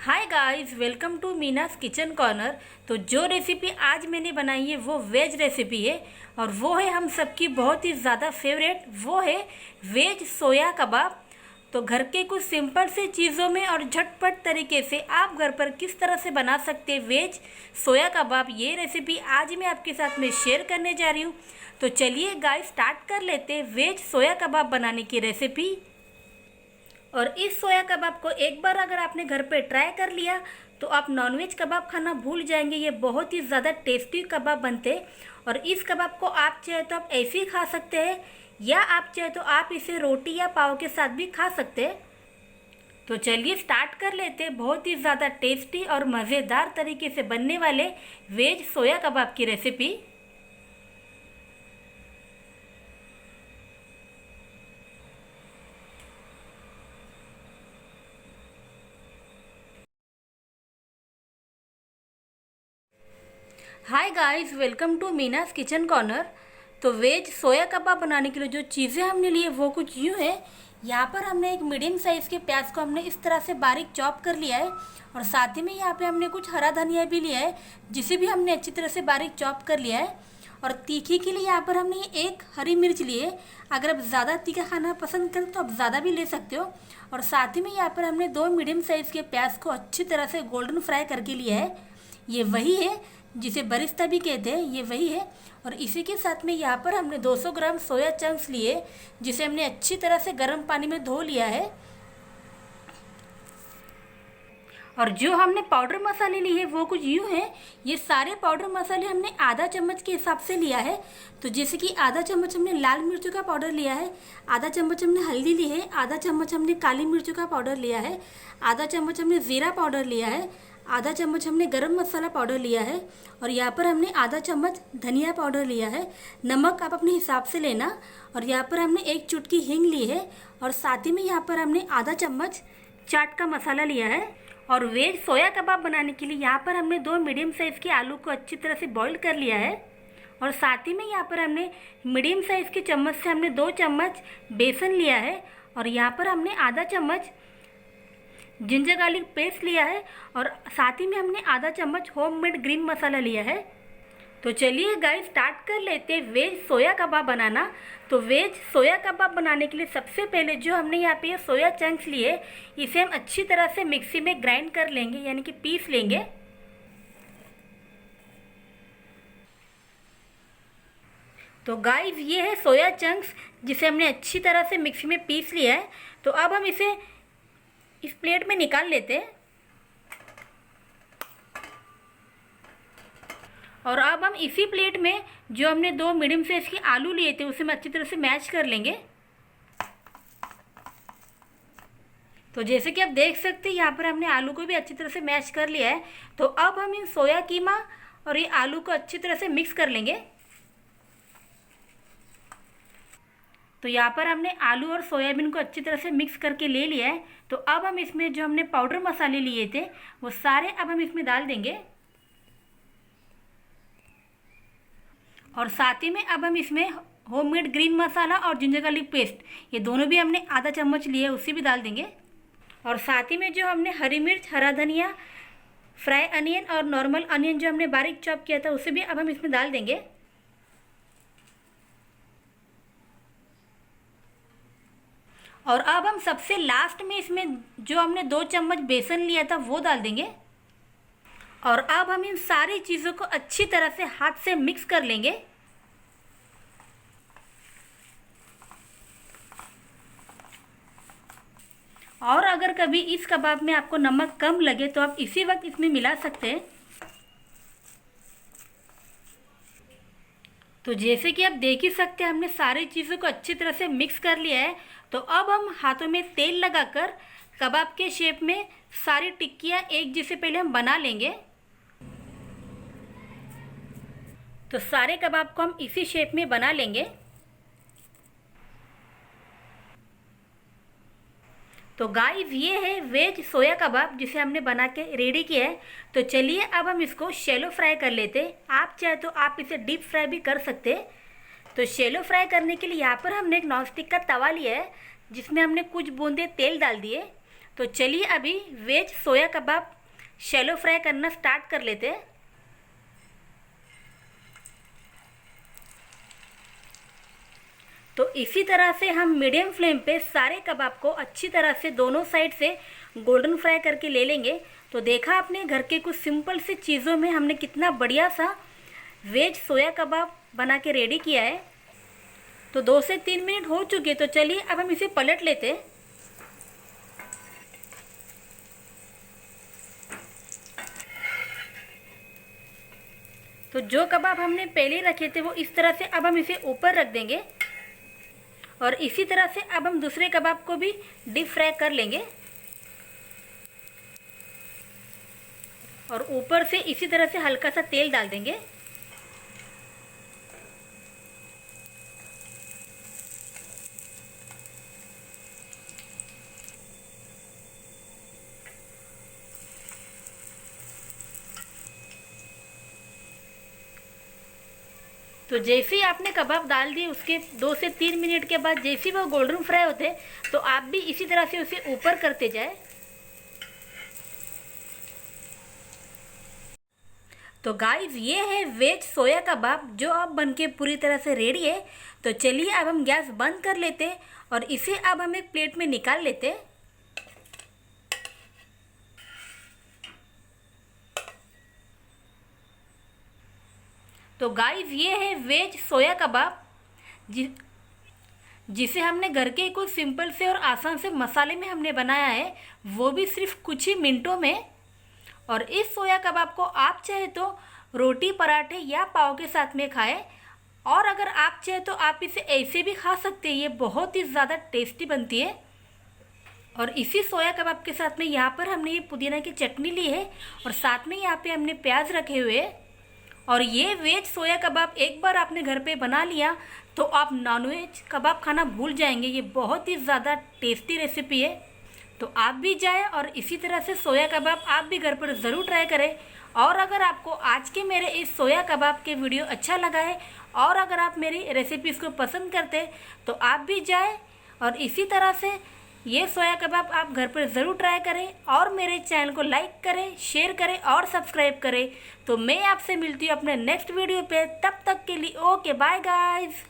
Hi guys, welcome to Meena's kitchen corner. तो जो recipe आज मैंने बनाई है वो वेज रेसिपी है और वो है हम सबकी बहुत ही ज़्यादा फेवरेट, वो है वेज सोया कबाब। तो घर के कुछ सिंपल से चीज़ों में और झटपट तरीके से आप घर पर किस तरह से बना सकते हैं वेज सोया कबाब, ये रेसिपी आज मैं आपके साथ में शेयर करने जा रही हूँ। तो चलिए गाइस स्टार्ट कर लेते हैं वेज सोया कबाब बनाने की रेसिपी। और इस सोया कबाब को एक बार अगर आपने घर पे ट्राई कर लिया तो आप नॉनवेज कबाब खाना भूल जाएंगे। ये बहुत ही ज़्यादा टेस्टी कबाब बनते हैं और इस कबाब को आप चाहे तो आप ऐसे ही खा सकते हैं या आप चाहे तो आप इसे रोटी या पाव के साथ भी खा सकते हैं। तो चलिए स्टार्ट कर लेते हैं बहुत ही ज़्यादा टेस्टी और मज़ेदार तरीके से बनने वाले वेज सोया कबाब की recipe. Hi guys, welcome to Meena's kitchen corner. तो वेज सोया कबाब बनाने के लिए जो चीज़ें हमने लिए वो कुछ यूँ है। यहाँ पर हमने एक मीडियम साइज़ के प्याज को हमने इस तरह से बारीक चॉप कर लिया है और साथ ही में यहाँ पे हमने कुछ हरा धनिया भी लिया है जिसे भी हमने अच्छी तरह से बारीक चॉप कर लिया है। और तीखी के लिए यहाँ पर हमने एक हरी मिर्च ली है। अगर आप ज़्यादा तीखा खाना पसंद करें तो आप ज़्यादा भी ले सकते हो। और साथ ही में यहाँ पर हमने 2 मीडियम साइज़ के प्याज को अच्छी तरह से गोल्डन फ्राई करके लिया है। ये वही है जिसे बरिस्ता भी कहते हैं, ये वही है। और इसी के साथ में यहाँ पर हमने 200 ग्राम सोया चंक्स लिए जिसे हमने अच्छी तरह से गर्म पानी में धो लिया है। और जो हमने पाउडर मसाले लिए हैं वो कुछ यूँ है। ये सारे पाउडर मसाले हमने आधा चम्मच के हिसाब से लिया है। तो जैसे कि आधा चम्मच हमने लाल मिर्चों का पाउडर लिया है, आधा चम्मच हमने हल्दी ली है, आधा चम्मच हमने काली मिर्चों का पाउडर लिया है, आधा चम्मच हमने ज़ीरा पाउडर लिया है, आधा चम्मच हमने गरम मसाला पाउडर लिया है और यहाँ पर हमने आधा चम्मच धनिया पाउडर लिया है। नमक आप अपने हिसाब से लेना। और यहाँ पर हमने एक चुटकी हींग ली है और साथ ही में यहाँ पर हमने आधा चम्मच चाट का मसाला लिया है। और वेज सोया कबाब बनाने के लिए यहाँ पर हमने 2 मीडियम साइज़ के आलू को अच्छी तरह से बॉईल कर लिया है। और साथ ही में यहाँ पर हमने मीडियम साइज़ के चम्मच से हमने 2 चम्मच बेसन लिया है और यहाँ पर हमने आधा चम्मच जिंजर गार्लिक पेस्ट लिया है और साथ ही में हमने आधा चम्मच होममेड ग्रीन मसाला लिया है। तो चलिए गाइस स्टार्ट कर लेते हैं वेज सोया कबाब बनाना। तो वेज सोया कबाब बनाने के लिए सबसे पहले जो हमने यहाँ पे सोया चंक्स लिए इसे हम अच्छी तरह से मिक्सी में ग्राइंड कर लेंगे, यानी कि पीस लेंगे। तो गाइस ये है सोया चंक्स जिसे हमने अच्छी तरह से मिक्सी में पीस लिया है। तो अब हम इसे इस प्लेट में निकाल लेते हैं। और अब हम इसी प्लेट में जो हमने 2 मीडियम साइज के आलू लिए थे उसे हम अच्छी तरह से मैश कर लेंगे। तो जैसे कि आप देख सकते हैं यहाँ पर हमने आलू को भी अच्छी तरह से मैश कर लिया है। तो अब हम इन सोया कीमा और ये आलू को अच्छी तरह से मिक्स कर लेंगे। तो यहाँ पर हमने आलू और सोयाबीन को अच्छी तरह से मिक्स करके ले लिया है। तो अब हम इसमें जो हमने पाउडर मसाले लिए थे वो सारे अब हम इसमें डाल देंगे। और साथ ही में अब हम इसमें होममेड ग्रीन मसाला और जिंजर गार्लिक पेस्ट, ये दोनों भी हमने आधा चम्मच लिए उसे भी डाल देंगे। और साथ ही में जो हमने हरी मिर्च, हरा धनिया, फ्राई अनियन और नॉर्मल अनियन जो हमने बारीक चॉप किया था उसे भी अब हम इसमें डाल देंगे। और अब हम सबसे लास्ट में इसमें जो हमने 2 चम्मच बेसन लिया था वो डाल देंगे। और अब हम इन सारी चीज़ों को अच्छी तरह से हाथ से मिक्स कर लेंगे। और अगर कभी इस कबाब में आपको नमक कम लगे तो आप इसी वक्त इसमें मिला सकते हैं। तो जैसे कि आप देख ही सकते हैं हमने सारी चीज़ों को अच्छी तरह से मिक्स कर लिया है। तो अब हम हाथों में तेल लगाकर कबाब के शेप में सारी टिक्कियाँ एक जैसे पहले हम बना लेंगे। तो सारे कबाब को हम इसी शेप में बना लेंगे। तो गाइस ये है वेज सोया कबाब जिसे हमने बना के रेडी किया है। तो चलिए अब हम इसको शैलो फ्राई कर लेते हैं। आप चाहे तो आप इसे डीप फ्राई भी कर सकते हैं। तो शैलो फ्राई करने के लिए यहाँ पर हमने एक नॉनस्टिक का तवा लिया है जिसमें हमने कुछ बूंदे तेल डाल दिए। तो चलिए अभी वेज सोया कबाब शैलो फ्राई करना स्टार्ट कर लेते हैं। तो इसी तरह से हम मीडियम फ्लेम पे सारे कबाब को अच्छी तरह से दोनों साइड से गोल्डन फ्राई करके ले लेंगे। तो देखा आपने घर के कुछ सिंपल से चीज़ों में हमने कितना बढ़िया सा वेज सोया कबाब बना के रेडी किया है। तो 2 से 3 मिनट हो चुके, तो चलिए अब हम इसे पलट लेते हैं। तो जो कबाब हमने पहले रखे थे वो इस तरह से अब हम इसे ऊपर रख देंगे और इसी तरह से अब हम दूसरे कबाब को भी डीप फ्राई कर लेंगे और ऊपर से इसी तरह से हल्का सा तेल डाल देंगे। तो जैसे ही आपने कबाब डाल दिए उसके 2 से 3 मिनट के बाद जैसे ही वो गोल्डन फ्राई होते तो आप भी इसी तरह से उसे ऊपर करते जाए। तो गाइस ये है वेज सोया कबाब जो अब बनके पूरी तरह से रेडी है। तो चलिए अब हम गैस बंद कर लेते और इसे अब हम एक प्लेट में निकाल लेते। तो गाइस ये है वेज सोया कबाब जिसे हमने घर के कुछ सिंपल से और आसान से मसाले में हमने बनाया है, वो भी सिर्फ कुछ ही मिनटों में। और इस सोया कबाब को आप चाहे तो रोटी, पराठे या पाव के साथ में खाएं और अगर आप चाहे तो आप इसे ऐसे भी खा सकते हैं। ये बहुत ही ज़्यादा टेस्टी बनती है। और इसी सोया कबाब के साथ में यहाँ पर हमने ये पुदीना की चटनी ली है और साथ में यहाँ पे हमने प्याज रखे हुए हैं। और ये वेज सोया कबाब एक बार आपने घर पे बना लिया तो आप नॉनवेज कबाब खाना भूल जाएंगे। ये बहुत ही ज़्यादा टेस्टी रेसिपी है। तो आप भी जाएं और इसी तरह से सोया कबाब आप भी घर पर ज़रूर ट्राई करें। और अगर आपको आज के मेरे इस सोया कबाब के वीडियो अच्छा लगा है और अगर आप मेरी रेसिपीज़ को पसंद करते हैं तो आप भी जाएं और इसी तरह से ये सोया कबाब आप घर पर ज़रूर ट्राई करें और मेरे चैनल को लाइक करें, शेयर करें और सब्सक्राइब करें। तो मैं आपसे मिलती हूँ अपने नेक्स्ट वीडियो पे। तब तक के लिए ओके बाय गाइस।